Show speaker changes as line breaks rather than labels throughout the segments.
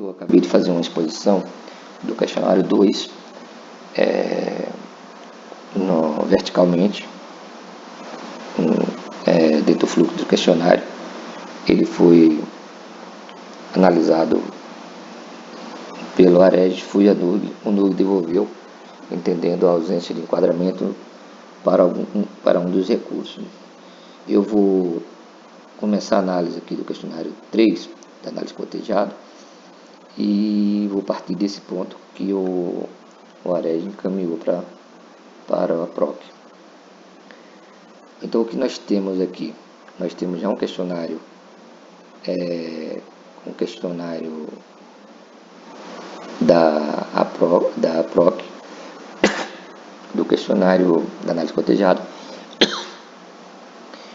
eu acabei de fazer uma exposição do questionário 2 verticalmente, dentro do fluxo do questionário. Ele foi analisado pelo AREG, fui a NUG, o NUG devolveu, entendendo a ausência de enquadramento para um dos recursos. Eu vou começar a análise aqui do questionário 3, da análise cotejada, e vou partir desse ponto que o AREG encaminhou para a PROC. Então, o que nós temos aqui? Nós temos já um questionário, da PROC, do questionário da análise cotejada.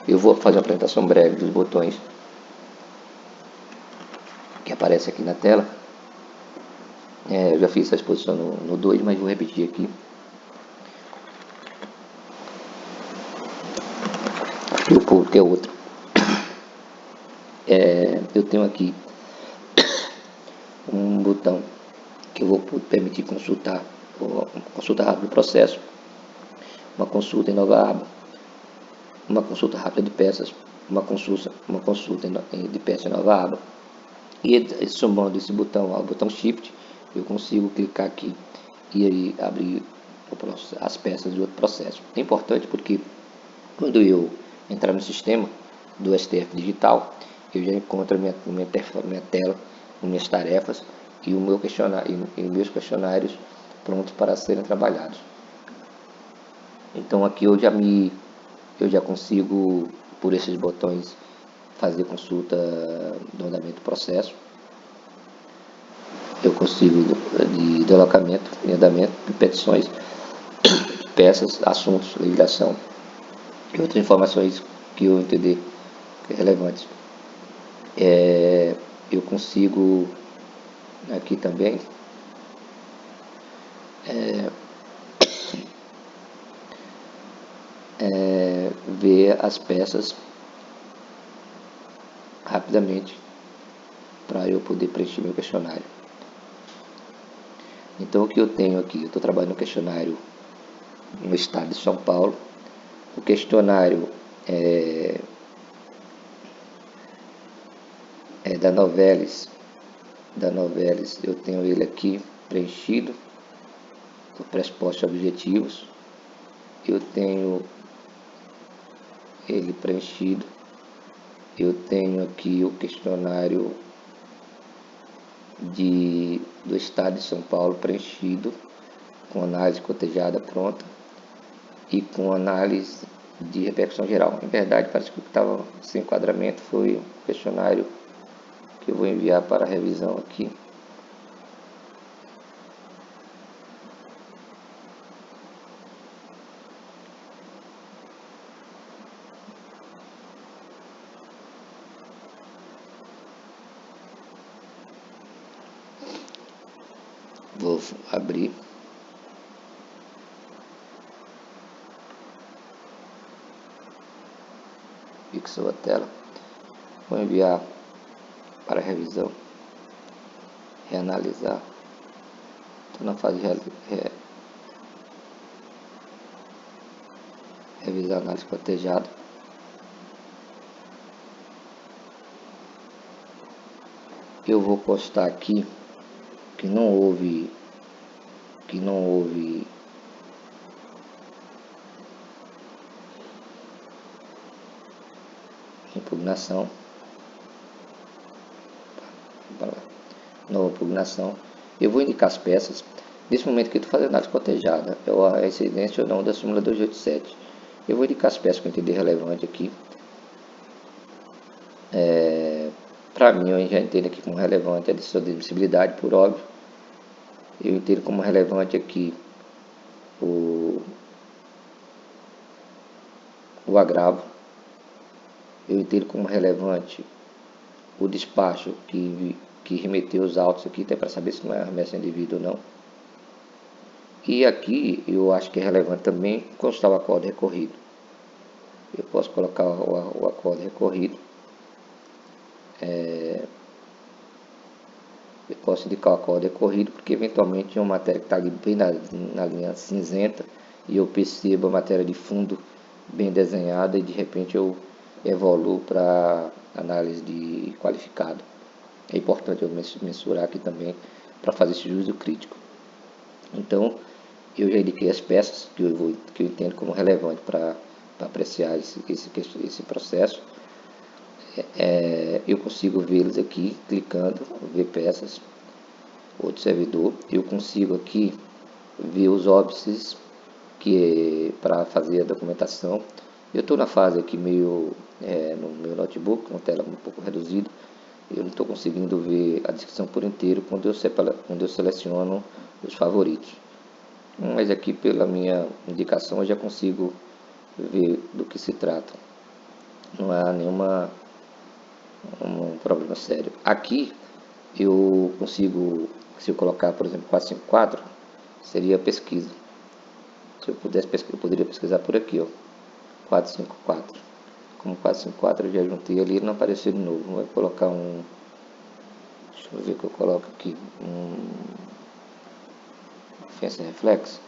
Eu vou fazer uma apresentação breve dos botões que aparece aqui na tela. Eu já fiz essa exposição no 2, mas vou repetir aqui. Eu pulo que é outro. Eu tenho aqui um botão que eu vou permitir consulta rápida do processo, uma consulta em nova aba, uma consulta rápida de peças, uma consulta de peças em nova aba. E somando esse botão ao botão Shift, eu consigo clicar aqui e aí abrir as peças de outro processo. É importante porque quando eu entrar no sistema do STF Digital, eu já encontro minha tela, minhas tarefas e meus questionários prontos para serem trabalhados. Então aqui eu já consigo, por esses botões, fazer consulta do andamento do processo. Eu consigo de alocamento, de andamento, de petições, peças, assuntos, legislação e outras informações que eu entender que é relevantes. Eu consigo aqui também ver as peças rapidamente para eu poder preencher meu questionário. Então o que eu tenho aqui? Eu estou trabalhando no questionário no estado de São Paulo. O questionário é da Novelis. Eu tenho ele aqui preenchido, o pressuposto objetivos. Eu tenho ele preenchido. Eu tenho aqui o questionário do estado de São Paulo preenchido, com análise cotejada pronta e com análise de repercussão geral. Em verdade, parece que o que estava sem enquadramento foi o questionário que eu vou enviar para revisão aqui. Vou abrir. Fixou a tela. Vou enviar para revisão. Reanalisar. Estou na fase de revisar a análise cotejada. Eu vou postar aqui que não houve impugnação. Não houve impugnação. Eu vou indicar as peças. Nesse momento que eu estou fazendo análise cotejada, a incidência ou não da súmula 287. Eu vou indicar as peças que eu entender relevante aqui. Para mim, eu já entendo aqui como relevante a decisão de admissibilidade, por óbvio. Eu entendo como relevante aqui o agravo. Eu entendo como relevante o despacho que remeteu os autos aqui, até para saber se não é remessa indevido ou não. E aqui eu acho que é relevante também constar o acordo recorrido. Eu posso colocar o acordo recorrido. posso indicar o qual decorrido, porque eventualmente é uma matéria que está ali bem na linha cinzenta e eu percebo a matéria de fundo bem desenhada e de repente eu evoluo para análise de qualificado. É importante eu mensurar aqui também para fazer esse juízo crítico. Então, eu já indiquei as peças que eu entendo como relevante para apreciar esse processo. Eu consigo vê-los aqui, clicando, ver peças, outro servidor. Eu consigo aqui ver os óbices para fazer a documentação. Eu estou na fase aqui meio no meu notebook, com tela um pouco reduzida. Eu não estou conseguindo ver a descrição por inteiro quando eu seleciono os favoritos. Mas aqui, pela minha indicação, eu já consigo ver do que se trata. Não há um problema sério. Aqui eu consigo, se eu colocar, por exemplo, 454, seria pesquisa. Se eu pudesse pesquisar, eu poderia pesquisar por aqui, ó, 454. Como 454 eu já juntei ali, ele não apareceu de novo. Vou colocar deixa eu ver o que eu coloco aqui, Fence Reflex.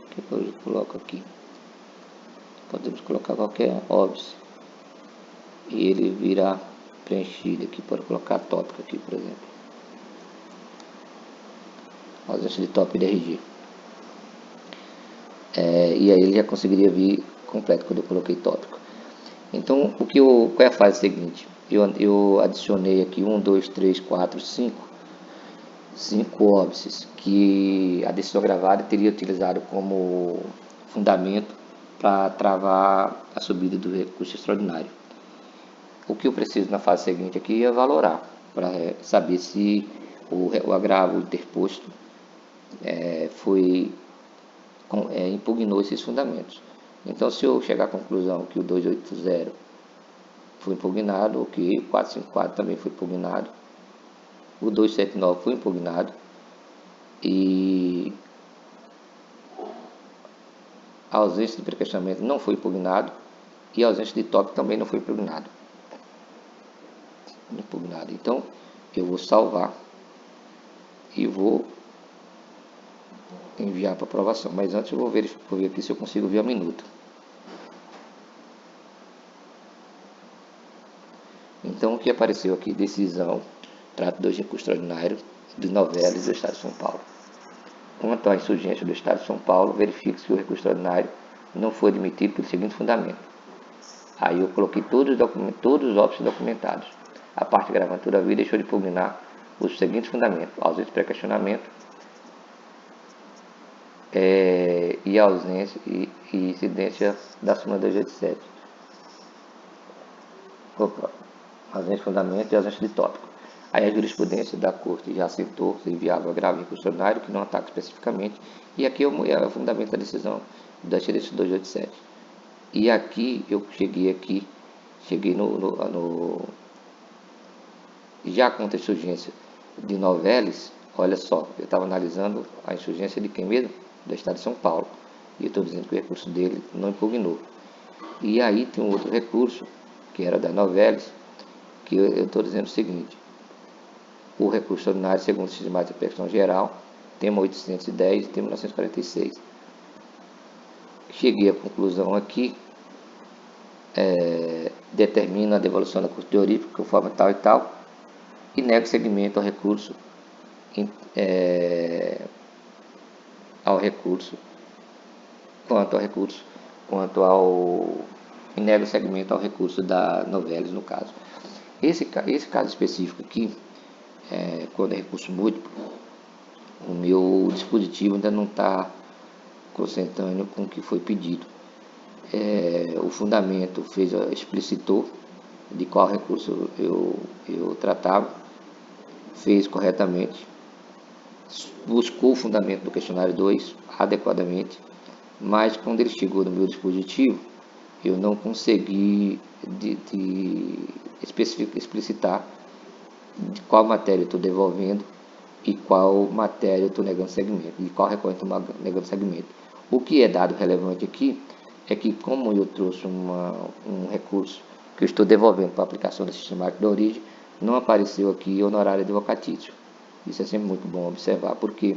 O que eu coloco aqui? Podemos colocar qualquer óbice e ele virá preenchido aqui. Pode colocar tópico aqui, por exemplo. Ausência de top DRG. E aí ele já conseguiria vir completo quando eu coloquei tópico. Então, qual é a fase seguinte? Eu adicionei aqui 1, 2, 3, 4, 5 óbices que a decisão gravada teria utilizado como fundamento para travar a subida do recurso extraordinário. O que eu preciso na fase seguinte aqui é valorar, para saber se o agravo interposto impugnou esses fundamentos. Então, se eu chegar à conclusão que o 280 foi impugnado, ou que o 454 também foi impugnado, o 279 foi impugnado, e a ausência de prequestionamento não foi impugnado, e a ausência de tópico também não foi impugnado. Então, eu vou salvar e vou enviar para aprovação. Mas antes eu vou ver aqui se eu consigo ver a minuta. Então, o que apareceu aqui? Decisão, trato 2 recurso extraordinário de Novelis do Estado de São Paulo. Quanto à insurgência do Estado de São Paulo, verifique se o recurso extraordinário não foi admitido pelo seguinte fundamento. Aí eu coloquei todos os óbices documentados. A parte gravante todavia deixou de impugnar os seguintes fundamentos: ausência de pré-questionamento e ausência e incidência da súmula 287. Ausência de fundamento e ausência de tópico. Aí a jurisprudência da Corte já aceitou ser viável agravo recurso extraordinário, que não ataca especificamente, e aqui é o fundamento da decisão da STDC 287. E aqui eu cheguei já contra a insurgência de Novelis. Olha só, eu estava analisando a insurgência de quem mesmo? Do Estado de São Paulo. E eu estou dizendo que o recurso dele não impugnou. E aí tem um outro recurso, que era da Novelis, que eu estou dizendo o seguinte: o recurso extraordinário, segundo o sistemática de percepção geral, tema 810 e tema 1946. Cheguei à conclusão aqui, determina a devolução da custo teorífica conforme tal e tal, e nega segmento ao recurso, e nega o segmento ao recurso da Novelis, no caso. Esse caso específico aqui, quando é recurso múltiplo, o meu dispositivo ainda não está consentâneo com o que foi pedido. O fundamento explicitou de qual recurso eu tratava, fez corretamente, buscou o fundamento do questionário 2 adequadamente, mas quando ele chegou no meu dispositivo, eu não consegui explicitar de qual matéria eu estou devolvendo e qual matéria eu estou negando segmento, e qual recorrente eu estou negando segmento. O que é dado relevante aqui é que, como eu trouxe um recurso que eu estou devolvendo para a aplicação da sistemática da origem, não apareceu aqui honorário advocatício. Isso é sempre muito bom observar, porque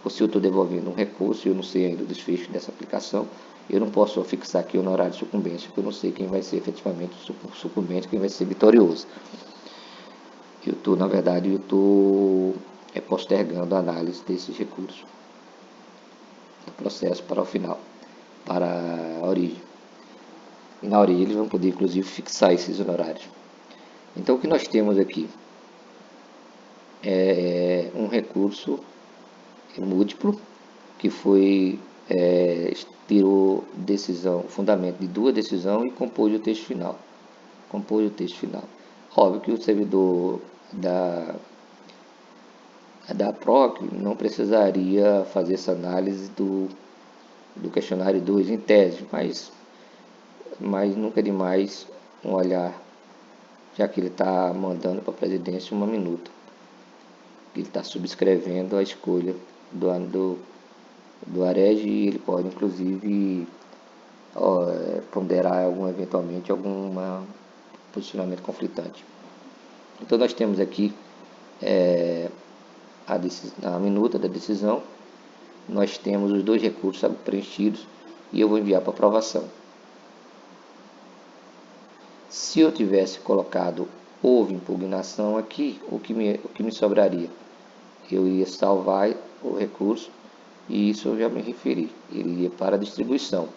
se eu estou devolvendo um recurso e eu não sei ainda o desfecho dessa aplicação, eu não posso fixar aqui honorário de sucumbência, porque eu não sei quem vai ser efetivamente sucumbente, quem vai ser vitorioso. Na verdade, eu estou postergando a análise desses recursos do processo para o final, para a origem. E na origem eles vão poder, inclusive, fixar esses honorários. Então, o que nós temos aqui é um recurso múltiplo que tirou decisão, fundamento de duas decisões e compôs o texto final. Óbvio que o servidor da PROC não precisaria fazer essa análise do questionário 2 em tese, mas nunca é demais um olhar, já que ele está mandando para a presidência uma minuta. Ele está subscrevendo a escolha do AREG e ele pode, inclusive, ponderar eventualmente algum posicionamento conflitante. Então, nós temos aqui a minuta da decisão, nós temos os dois recursos preenchidos e eu vou enviar para aprovação. Se eu tivesse colocado houve impugnação aqui, o que me sobraria? Eu ia salvar o recurso e isso eu já me referi. Ele ia para a distribuição.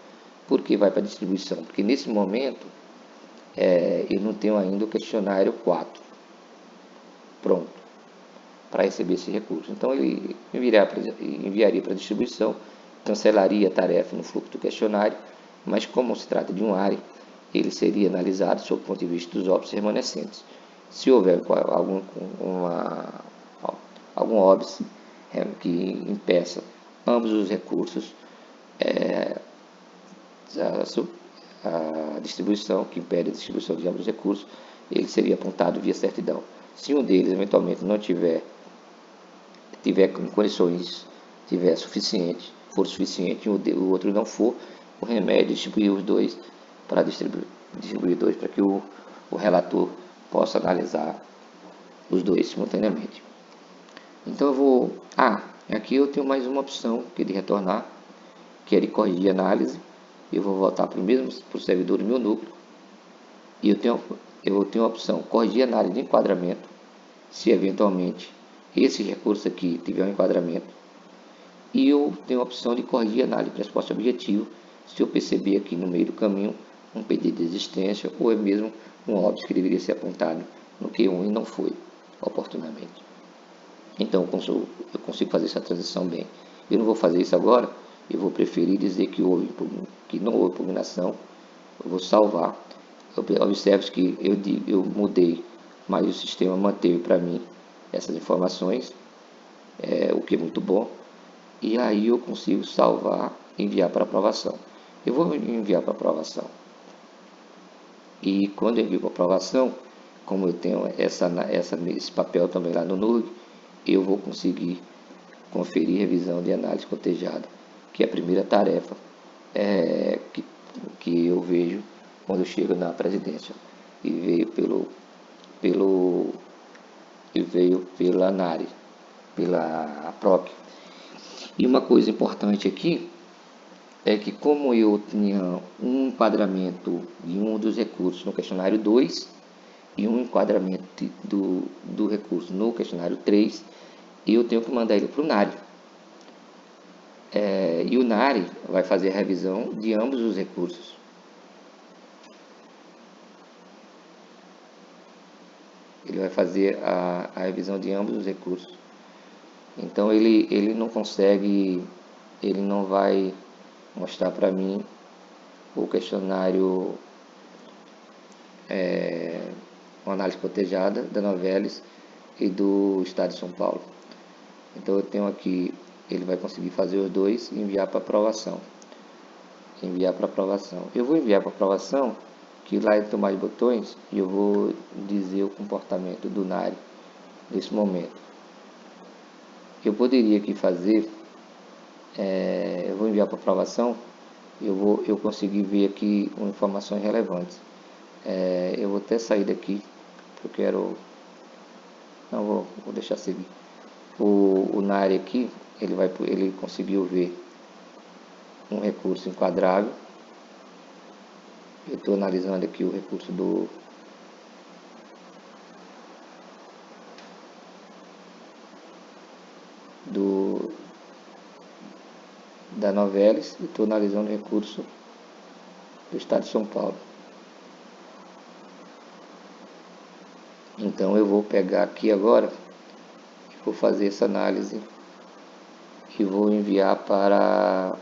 Por que vai para a distribuição? Porque nesse momento eu não tenho ainda o questionário 4 pronto para receber esse recurso. Então ele enviaria para a distribuição, cancelaria a tarefa no fluxo do questionário, mas como se trata de um ARE, ele seria analisado sob o ponto de vista dos óbices remanescentes. Se houver algum óbice que impeça ambos os recursos, a distribuição, que impede a distribuição de ambos os recursos, ele seria apontado via certidão. Se um deles eventualmente não tiver condições, for suficiente, o outro não for, o remédio distribuir os dois para que o relator possa analisar os dois simultaneamente. Então eu vou... aqui eu tenho mais uma opção que é de retornar, que é de corrigir a análise. Eu vou voltar para o servidor do meu núcleo e eu tenho a opção corrigir a análise de enquadramento, se eventualmente esse recurso aqui tiver um enquadramento, e eu tenho a opção de corrigir a análise de pressuposto objetivo, se eu perceber aqui no meio do caminho um pedido de existência ou é mesmo um óbice que deveria ser apontado no Q1 e não foi oportunamente. Então eu consigo fazer essa transição bem. Eu não vou fazer isso agora, eu vou preferir dizer que não houve impugnação, eu vou salvar. Observe que eu mudei, mas o sistema manteve para mim essas informações, o que é muito bom, e aí eu consigo salvar e enviar para aprovação. Eu vou enviar para aprovação. E quando eu envio para aprovação, como eu tenho esse papel também lá no NURG, eu vou conseguir conferir revisão de análise cotejada, que é a primeira tarefa que eu vejo quando eu chego na presidência. E veio pela ANARE, pela PROC. E uma coisa importante aqui é que, como eu tinha um enquadramento de um dos recursos no questionário 2 e um enquadramento do recurso no questionário 3, eu tenho que mandar ele para o NARE. E o NARE vai fazer a revisão de ambos os recursos. Ele vai fazer a revisão de ambos os recursos. Então ele não consegue, ele não vai mostrar para mim o questionário, uma análise cotejada da Novelis e do Estado de São Paulo. Então eu tenho aqui, ele vai conseguir fazer os dois e enviar para aprovação. Eu vou enviar para aprovação, que lá em tomar de botões, e eu vou dizer o comportamento do NARE nesse momento. Eu poderia aqui fazer, eu vou enviar para aprovação, eu consegui ver aqui informações relevantes. Eu vou até sair daqui, porque eu quero... Não, vou deixar seguir. O Nari aqui, ele conseguiu ver um recurso enquadrável. Eu estou analisando aqui o recurso da Novelis e estou analisando o recurso do Estado de São Paulo. Então eu vou pegar aqui agora, vou fazer essa análise e vou enviar para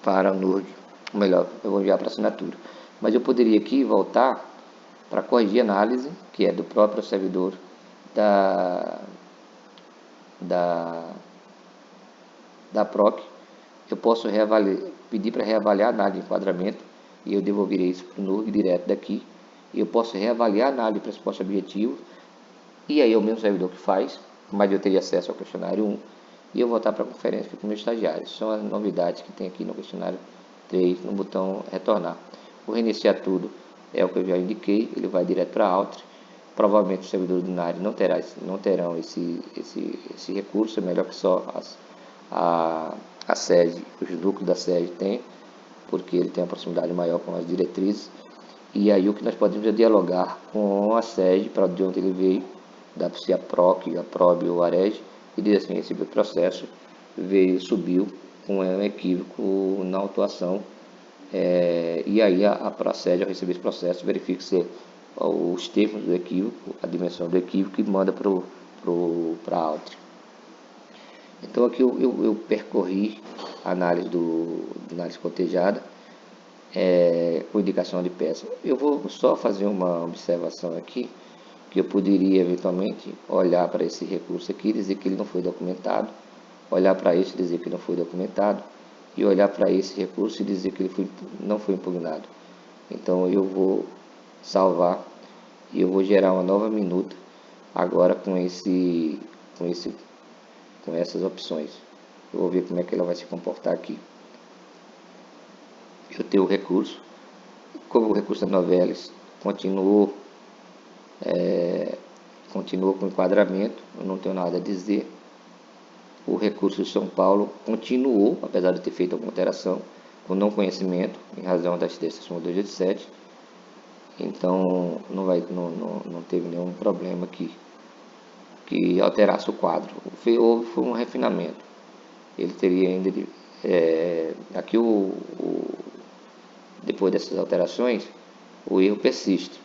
a NURG, ou melhor, eu vou enviar para assinatura. Mas eu poderia aqui voltar para corrigir a análise, que é do próprio servidor da PROC. Eu posso pedir para reavaliar a análise de enquadramento e eu devolverei isso para o NURG direto daqui. Eu posso reavaliar a análise de pressuposto objetivo e aí é o mesmo servidor que faz, mas eu teria acesso ao questionário 1 e eu voltar para a conferência com o meu estagiário. São as novidades que tem aqui no questionário 3, no botão retornar. Vou reiniciar tudo, é o que eu já indiquei, ele vai direto para a Altri. Provavelmente os servidores do NARI não terão esse recurso, é melhor que só a sede, os núcleos da sede tem, porque ele tem uma proximidade maior com as diretrizes. E aí o que nós podemos é dialogar com a sede, para de onde ele veio, se a PROC, a PROB ou a AREG, e dizer assim, esse processo subiu com um equívoco na autuação, e aí a sede, ao receber esse processo, verifica se os termos do equívoco, a dimensão do equívoco, e manda para a Altri. Então aqui eu percorri a análise análise cotejada, com indicação de peça. Eu vou só fazer uma observação aqui, que eu poderia eventualmente olhar para esse recurso aqui e dizer que ele não foi documentado, olhar para esse e dizer que não foi documentado, e olhar para esse recurso e dizer que ele não foi impugnado. Então eu vou salvar e eu vou gerar uma nova minuta agora com essas opções. Eu vou ver como é que ela vai se comportar aqui. Eu tenho o recurso, como o recurso da Novelis continuou com enquadramento, eu não tenho nada a dizer. O recurso de São Paulo continuou, apesar de ter feito alguma alteração, com não conhecimento, em razão da incidência 287. Então não teve nenhum problema aqui que alterasse o quadro. Foi um refinamento. Ele teria ainda aqui depois dessas alterações, o erro persiste.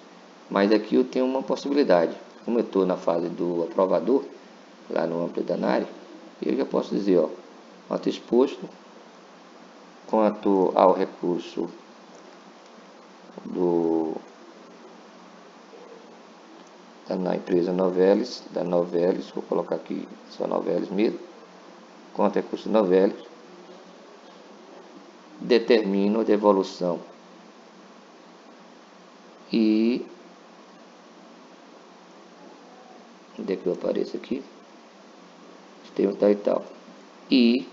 Mas aqui eu tenho uma possibilidade. Como eu estou na fase do aprovador, lá no amplo da NARI, eu já posso dizer, quanto exposto, quanto ao recurso da empresa Novelis, vou colocar aqui só Novelis mesmo, quanto ao recurso Novelis, determino a devolução e onde é que eu apareço aqui? Tem tal e tal. E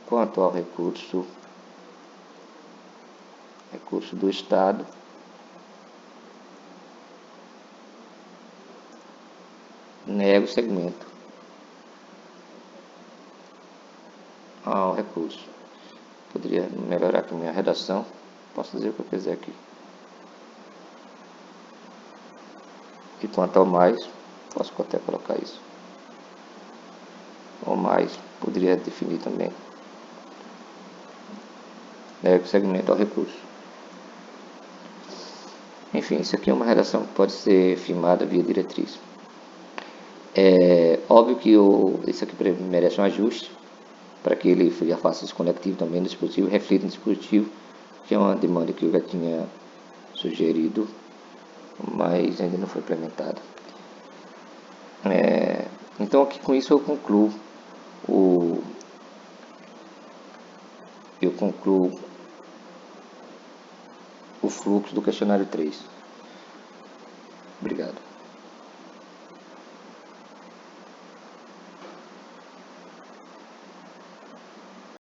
quanto ao recurso do Estado, nego o segmento ao recurso. Poderia melhorar aqui minha redação. Posso dizer o que eu quiser aqui. E quanto ao mais, posso até colocar isso. Ou mais, poderia definir também. Nego o segmento ao recurso. Enfim, isso aqui é uma redação que pode ser firmada via diretriz. É óbvio que isso aqui merece um ajuste, para que ele já faça esse conectivo também no dispositivo, reflita no dispositivo, que é uma demanda que eu já tinha sugerido, mas ainda não foi implementada. Então aqui com isso eu concluo o fluxo do questionário 3.